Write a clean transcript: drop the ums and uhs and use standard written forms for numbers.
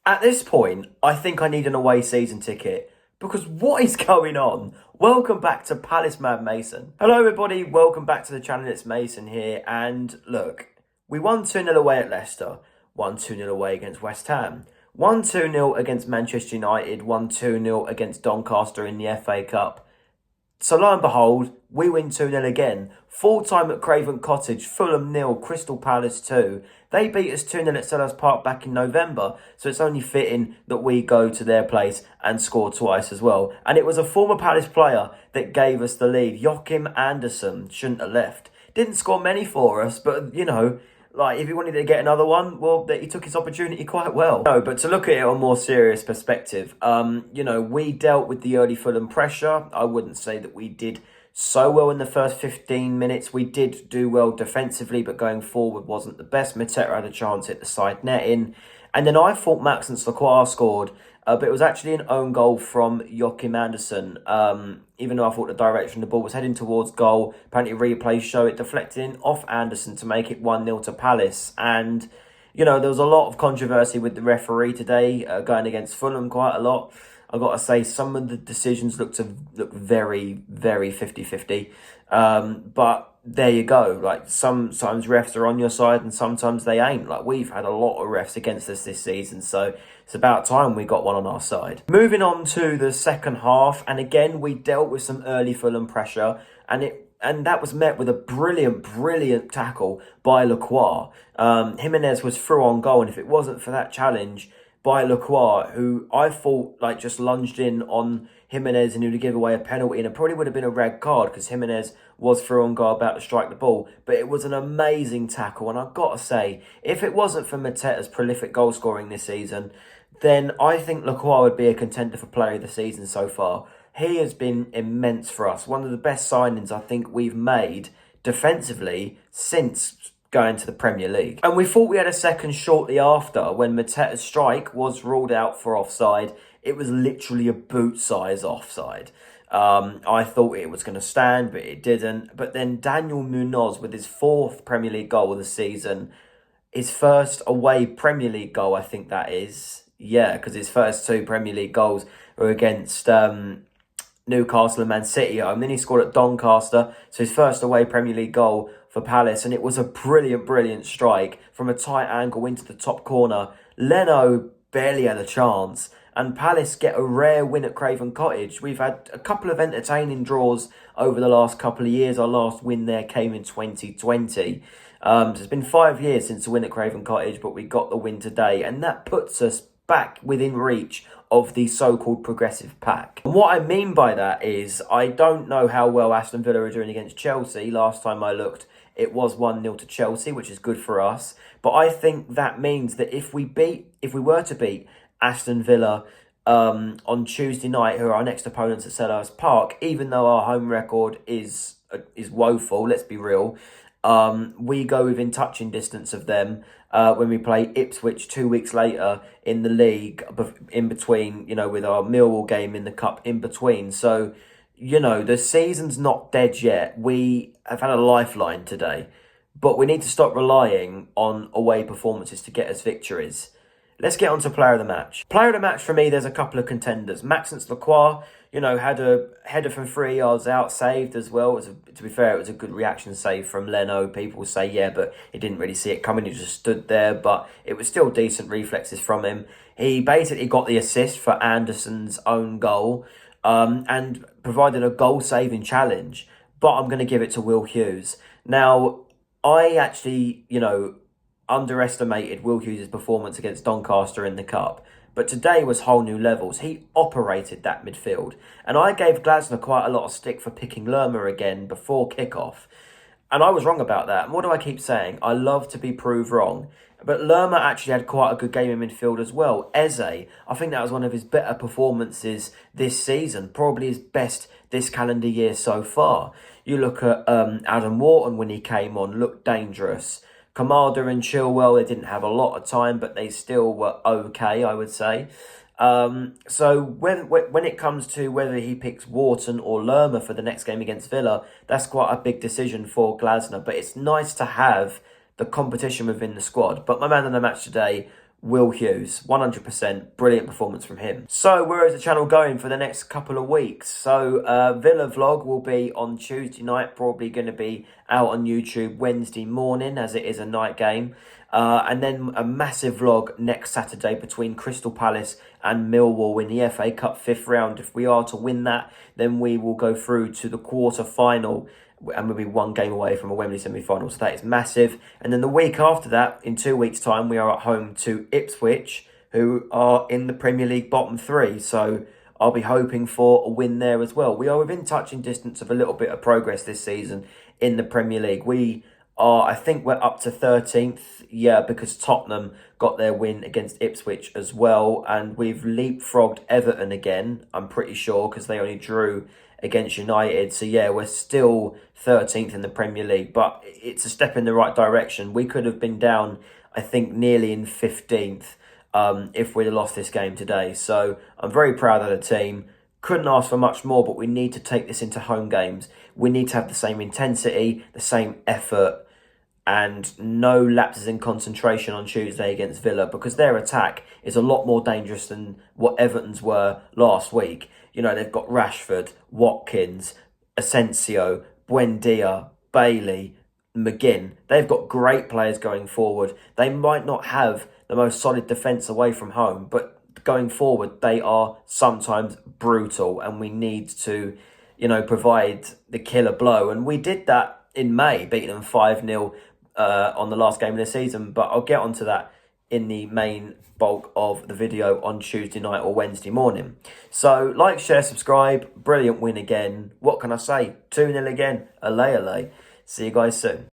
At this point, I think I need an away season ticket because what is going on? Welcome back to Palace Mad Mason. Hello everybody, welcome back to the channel, it's Mason here. And look, we won 2-0 away at Leicester, won 2-0 away against West Ham, won 2-0 against Manchester United, won 2-0 against Doncaster in the FA Cup. So lo and behold, we win 2-0 again. Full time at Craven Cottage, Fulham 0, Crystal Palace 2. They beat us 2-0 at Sellers Park back in November, so it's only fitting that we go to their place and score twice as well. And it was a former Palace player that gave us the lead. Joachim Andersen shouldn't have left. Didn't score many for us, but you know, like, if he wanted to get another one, well, he took his opportunity quite well. No, but to look at it on a more serious perspective, you know, we dealt with the early Fulham pressure. I wouldn't say that we did so well in the first 15 minutes. We did do well defensively, but going forward wasn't the best. Mateta had a chance at the side netting. And then I thought Maxence Lacroix scored, but it was actually an own goal from Joachim Andersen. Even though I thought the direction the ball was heading towards goal, apparently replays show it deflecting off Andersen to make it 1-0 to Palace. And, you know, there was a lot of controversy with the referee today, going against Fulham quite a lot. I've got to say, some of the decisions look very, very 50-50. But there you go. Like, sometimes refs are on your side and sometimes they ain't. Like, we've had a lot of refs against us this season, so it's about time we got one on our side. Moving on to the second half, and again, we dealt with some early Fulham pressure, and that was met with a brilliant tackle by Lacroix. Jimenez was through on goal, and if it wasn't for that challenge by Lacroix, who I thought like just lunged in on Jimenez and he would give away a penalty, and it probably would have been a red card because Jimenez was through on goal about to strike the ball. But it was an amazing tackle, and I've got to say, if it wasn't for Mateta's prolific goal scoring this season, then I think Lacroix would be a contender for player of the season so far. He has been immense for us. One of the best signings I think we've made defensively since going to the Premier League. And we thought we had a second shortly after when Mateta's strike was ruled out for offside. It was literally a boot size offside. I thought it was going to stand, but it didn't. But then Daniel Munoz with his 4th Premier League goal of the season, his first away Premier League goal, I think that is. Yeah, because his first 2 Premier League goals were against Newcastle and Man City. And then he scored at Doncaster, so his first away Premier League goal for Palace, and it was a brilliant strike from a tight angle into the top corner. Leno barely had a chance, and Palace get a rare win at Craven Cottage. We've had a couple of entertaining draws over the last couple of years. Our last win there came in 2020. So it's been 5 years since the win at Craven Cottage, but we got the win today, and that puts us back within reach of the so-called progressive pack. And what I mean by that is, I don't know how well Aston Villa are doing against Chelsea. Last time I looked, it was 1-0 to Chelsea, which is good for us. But I think that means that if we were to beat Aston Villa on Tuesday night, who are our next opponents at Sellers Park, even though our home record is woeful, let's be real, we go within touching distance of them when we play Ipswich 2 weeks later in the league, in between, you know, with our Millwall game in the cup in between. So, you know, the season's not dead yet. We have had a lifeline today, but we need to stop relying on away performances to get us victories. Let's get on to player of the match. Player of the match for me, there's a couple of contenders. Maxence Lacroix, you know, had a header from 3 yards out, saved as well. To be fair, it was a good reaction save from Leno. People say, yeah, but he didn't really see it coming. He just stood there, but it was still decent reflexes from him. He basically got the assist for Andersen's own goal, and provided a goal-saving challenge. But I'm going to give it to Will Hughes. Now, I actually, you know, underestimated Will Hughes' performance against Doncaster in the Cup. But today was whole new levels. He operated that midfield. And I gave Glasner quite a lot of stick for picking Lerma again before kickoff. And I was wrong about that. And what do I keep saying? I love to be proved wrong. But Lerma actually had quite a good game in midfield as well. Eze, I think that was one of his better performances this season. Probably his best this calendar year so far. You look at Adam Wharton when he came on, looked dangerous. Kamada and Chilwell, they didn't have a lot of time, but they still were okay, I would say. So when it comes to whether he picks Wharton or Lerma for the next game against Villa, that's quite a big decision for Glasner. But it's nice to have the competition within the squad. But my man of the match today Will Hughes, 100%, brilliant performance from him. So where is the channel going for the next couple of weeks? So Villa vlog will be on Tuesday night, probably going to be out on YouTube Wednesday morning as it is a night game. And then a massive vlog next Saturday between Crystal Palace and Millwall in the FA Cup 5th round. If we are to win that, then we will go through to the quarter-final and we'll be one game away from a Wembley semi-final, so that is massive. And then the week after that, in 2 weeks' time, we are at home to Ipswich, who are in the Premier League bottom three, so I'll be hoping for a win there as well. We are within touching distance of a little bit of progress this season in the Premier League. I think we're up to 13th, yeah, because Tottenham got their win against Ipswich as well, and we've leapfrogged Everton again, I'm pretty sure, because they only drew against United. So yeah, we're still 13th in the Premier League, but it's a step in the right direction. We could have been down, I think, nearly in 15th if we'd have lost this game today. So I'm very proud of the team. Couldn't ask for much more, but we need to take this into home games. We need to have the same intensity, the same effort, and no lapses in concentration on Tuesday against Villa, because their attack is a lot more dangerous than what Everton's were last week. You know, they've got Rashford, Watkins, Asensio, Buendia, Bailey, McGinn. They've got great players going forward. They might not have the most solid defence away from home, but going forward, they are sometimes brutal, and we need to, you know, provide the killer blow. And we did that in May, beating them 5-0 on the last game of the season, but I'll get onto that in the main bulk of the video on Tuesday night or Wednesday morning. So like, share, subscribe. Brilliant win again. What can I say? 2-0 again. Allay, allay. See you guys soon.